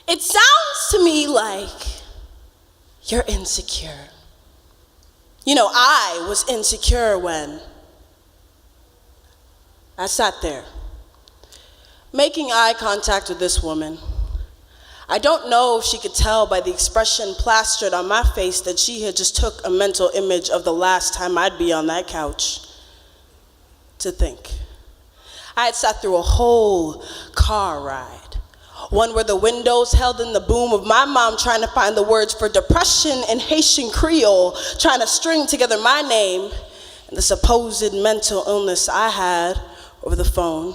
It sounds to me like you're insecure. You know, I was insecure when I sat there, making eye contact with this woman. I don't know if she could tell by the expression plastered on my face that she had just took a mental image of the last time I'd be on that couch to think. I had sat through a whole car ride, one where the windows held in the boom of my mom trying to find the words for depression in Haitian Creole, trying to string together my name and the supposed mental illness I had over the phone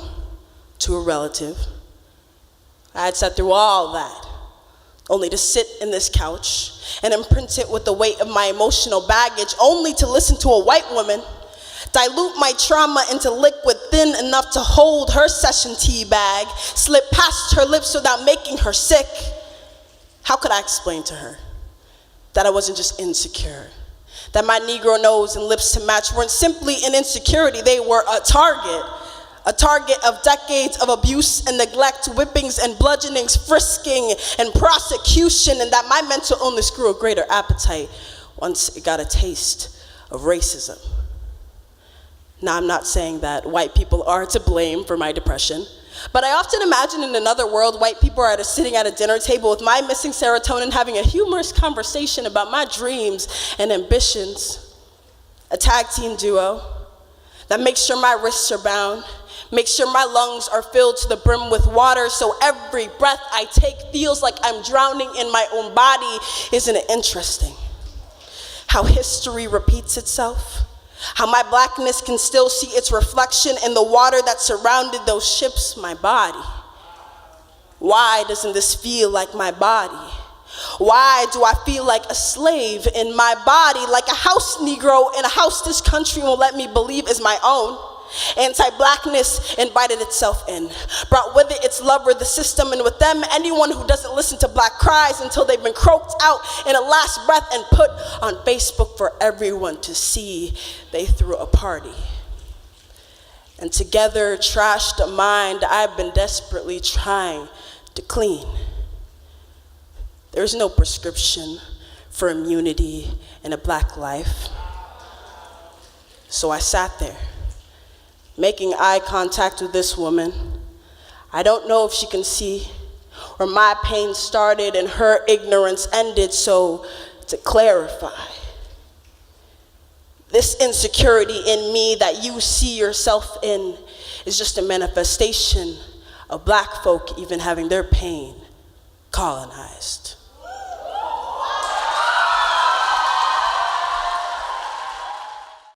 to a relative. I had sat through all that, only to sit in this couch and imprint it with the weight of my emotional baggage, only to listen to a white woman dilute my trauma into liquid thin enough to hold her session tea bag, slip past her lips without making her sick. How could I explain to her that I wasn't just insecure, that my Negro nose and lips to match weren't simply an insecurity, they were a target of decades of abuse and neglect, whippings and bludgeonings, frisking and prosecution, and that my mental illness grew a greater appetite once it got a taste of racism. Now, I'm not saying that white people are to blame for my depression, but I often imagine in another world, white people are sitting at a dinner table with my missing serotonin, having a humorous conversation about my dreams and ambitions. A tag team duo that makes sure my wrists are bound, makes sure my lungs are filled to the brim with water, so every breath I take feels like I'm drowning in my own body. Isn't it interesting how history repeats itself? How my blackness can still see its reflection in the water that surrounded those ships, my body. Why doesn't this feel like my body? Why do I feel like a slave in my body, like a house Negro in a house this country won't let me believe is my own? Anti-blackness invited itself in, brought with it its lover, the system, and with them, anyone who doesn't listen to black cries until they've been croaked out in a last breath and put on Facebook for everyone to see. They threw a party. And together, trashed a mind I've been desperately trying to clean. There's no prescription for immunity in a black life. So I sat there, making eye contact with this woman. I don't know if she can see where my pain started and her ignorance ended, so to clarify, this insecurity in me that you see yourself in is just a manifestation of black folk even having their pain colonized.